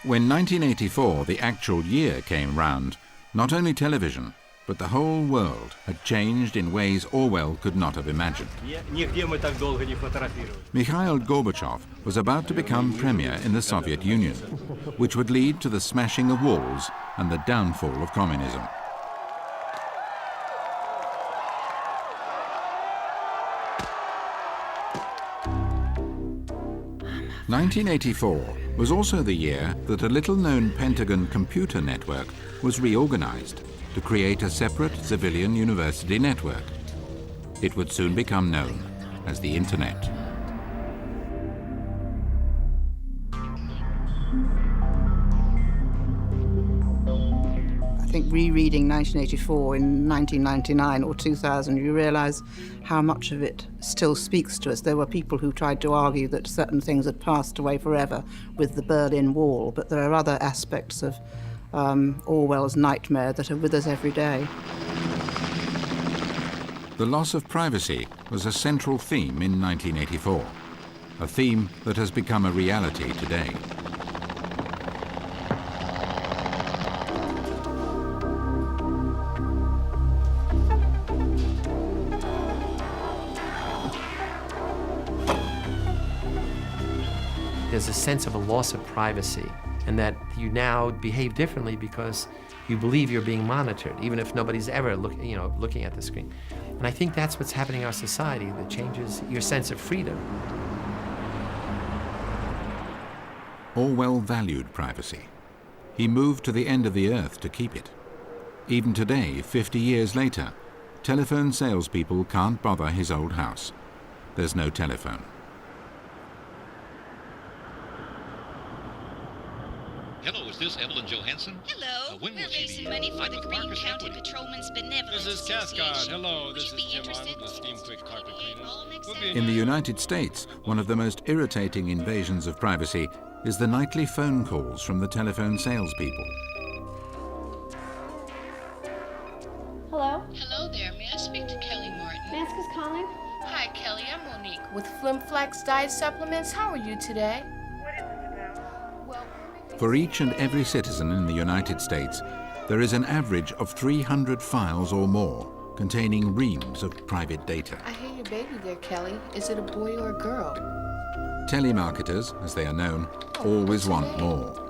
When 1984, the actual year, came round, not only television, but the whole world had changed in ways Orwell could not have imagined. Mikhail Gorbachev was about to become premier in the Soviet Union, which would lead to the smashing of walls and the downfall of communism. (1984) was also the year that a little-known Pentagon computer network was reorganized to create a separate civilian university network. It would soon become known as the Internet. I think rereading 1984 in 1999 or 2000, you realize how much of it still speaks to us. There were people who tried to argue that certain things had passed away forever with the Berlin Wall, but there are other aspects of Orwell's nightmare that are with us every day. The loss of privacy was a central theme in 1984, a theme that has become a reality today. There's a sense of a loss of privacy, and that you now behave differently because you believe you're being monitored, even if nobody's ever looking at the screen. And I think that's what's happening in our society that changes your sense of freedom. Orwell valued privacy. He moved to the end of the earth to keep it. Even today, 50 years later, telephone salespeople can't bother his old house. There's no telephone. Hello, is this Evelyn Johansson? Hello. When We're will she raising be money for live the with Green Marcus County Edwards? Patrolmen's Benevolence This is Cascade. Association. Hello, Would this you is be Tim interested? Arnold, the Steam Quick Carpet Cleaner. In the United States, one of the most irritating invasions of privacy is the nightly phone calls from the telephone salespeople. Hello? Hello there. May I speak to Kelly Martin? May I ask who's calling? Hi, Kelly. I'm Monique. With Flim Flax diet supplements, how are you today? For each and every citizen in the United States, there is an average of 300 files or more containing reams of private data. I hear your baby there, Kelly. Is it a boy or a girl? Telemarketers, as they are known, always want more.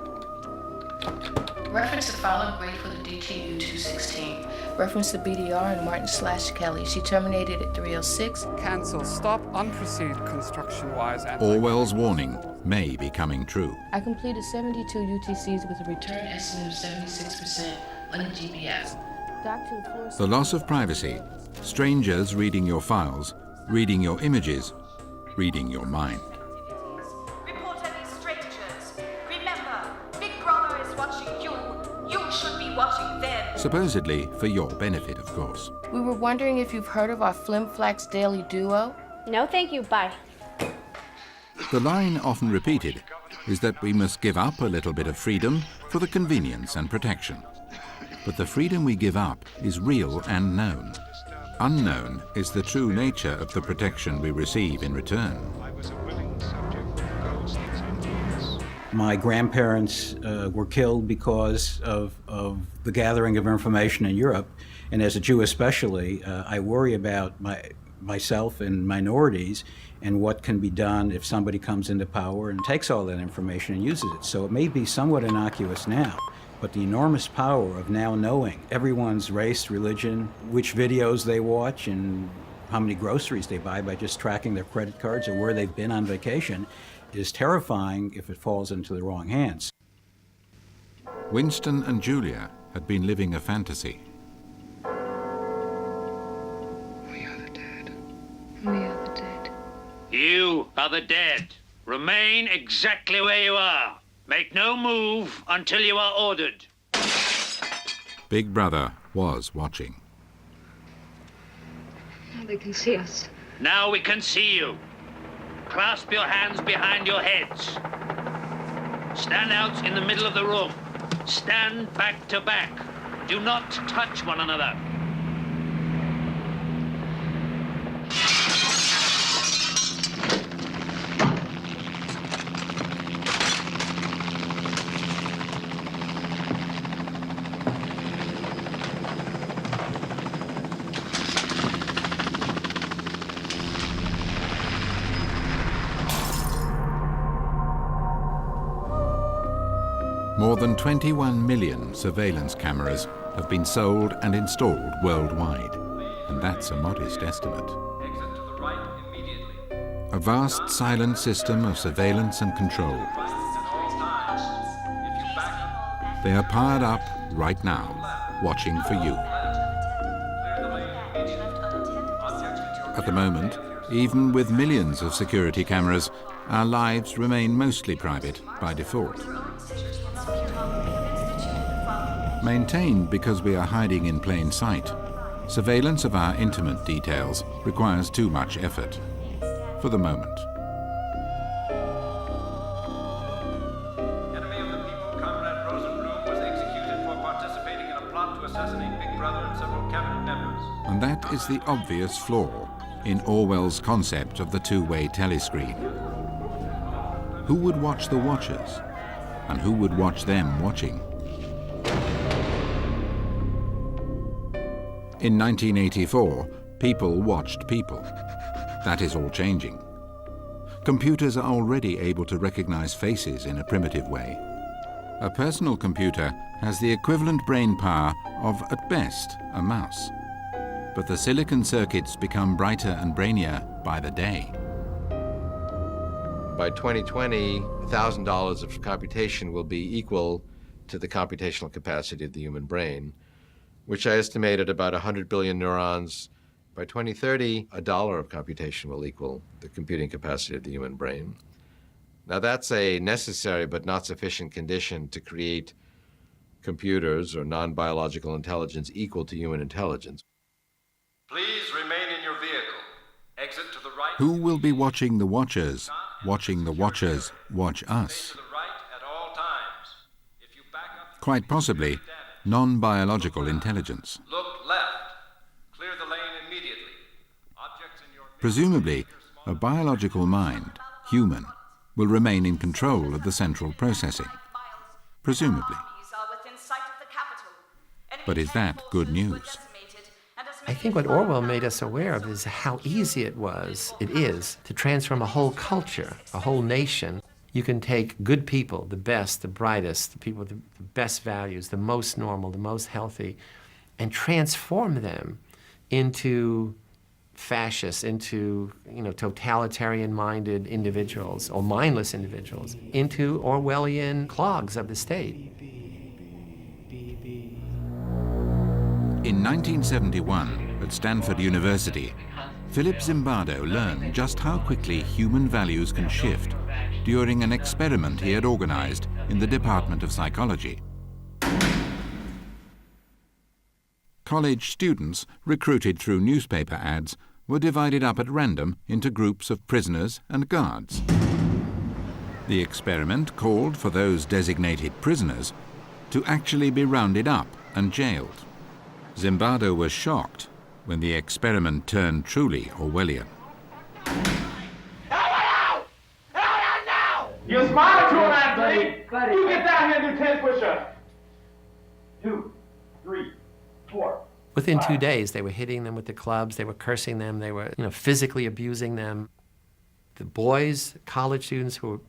Reference the following grade for the DTU 216. Reference to BDR and Martin/Kelly. She terminated at 306. Cancel, stop, unproceed, construction-wise. Orwell's warning may be coming true. I completed 72 UTCs with a return estimate of 76% on the GPS. The loss of privacy, strangers reading your files, reading your images, reading your mind. Report any strangers. Remember, Big Brother is watching you. You should be watching them. Supposedly for your benefit, of course. We were wondering if you've heard of our Flim Flax Daily Duo. No, thank you. Bye. The line often repeated is that we must give up a little bit of freedom for the convenience and protection. But the freedom we give up is real and known. Unknown is the true nature of the protection we receive in return. My grandparents were killed because of the gathering of information in Europe. And as a Jew especially, I worry about myself and minorities and what can be done if somebody comes into power and takes all that information and uses it. So it may be somewhat innocuous now, but the enormous power of now knowing everyone's race, religion, which videos they watch, and how many groceries they buy by just tracking their credit cards or where they've been on vacation is terrifying if it falls into the wrong hands. Winston and Julia had been living a fantasy. We are the dead. We are the dead. You are the dead. Remain exactly where you are. Make no move until you are ordered. Big Brother was watching. Now they can see us. Now we can see you. Clasp your hands behind your heads. Stand out in the middle of the room. Stand back to back. Do not touch one another. More than 21 million surveillance cameras have been sold and installed worldwide, and that's a modest estimate. A vast silent system of surveillance and control. They are powered up right now, watching for you. At the moment, even with millions of security cameras, our lives remain mostly private by default. Maintained because we are hiding in plain sight, surveillance of our intimate details requires too much effort, for the moment. Enemy of the people, Comrade Rosenblum, was executed for participating in a plot to assassinate Big Brother and several cabinet members. And that is the obvious flaw in Orwell's concept of the two-way telescreen. Who would watch the watchers, and who would watch them watching? In 1984, people watched people. That is all changing. Computers are already able to recognize faces in a primitive way. A personal computer has the equivalent brain power of, at best, a mouse. But the silicon circuits become brighter and brainier by the day. By 2020, $1,000 of computation will be equal to the computational capacity of the human brain, which I estimate at about 100 billion neurons. By 2030, $1 of computation will equal the computing capacity of the human brain. Now that's a necessary but not sufficient condition to create computers or non-biological intelligence equal to human intelligence. Please remain in your vehicle. Exit to the right. Who will be watching the watchers watch us? Quite possibly, non-biological intelligence. Look left. Clear the lane immediately. Objects in your... Presumably, a biological mind, human, will remain in control of the central processing. Presumably. But is that good news? I think what Orwell made us aware of is how easy it is, to transform a whole culture, a whole nation. You can take good people, the best, the brightest, the people with the best values, the most normal, the most healthy, and transform them into fascists, into totalitarian-minded individuals, or mindless individuals, into Orwellian clogs of the state. In 1971, at Stanford University, Philip Zimbardo learned just how quickly human values can shift during an experiment he had organized in the Department of Psychology. College students, recruited through newspaper ads, were divided up at random into groups of prisoners and guards. The experiment called for those designated prisoners to actually be rounded up and jailed. Zimbardo was shocked when the experiment turned truly Orwellian. You're smarter to an athlete. You get down here and do 10 push-ups. 2, 3, 4. Within 2 days, they were hitting them with the clubs, they were cursing them, they were physically abusing them. The boys, college students who were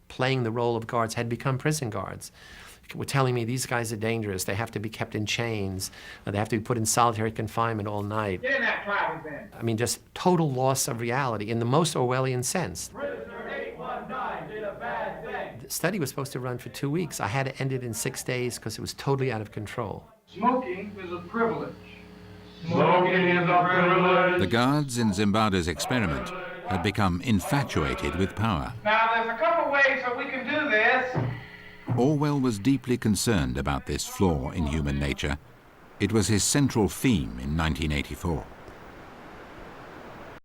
playing the role of guards had become prison guards. Were telling me these guys are dangerous, they have to be kept in chains, they have to be put in solitary confinement all night. Get in that closet then. I mean, just total loss of reality in the most Orwellian sense. Prisoner 819 did a bad thing. The study was supposed to run for 2 weeks. I had to end it in 6 days because it was totally out of control. Smoking is a privilege. Smoking is a privilege. The guards in Zimbardo's experiment had become infatuated with power. Now, there's a couple ways that we can do this. Orwell was deeply concerned about this flaw in human nature. It was his central theme in 1984.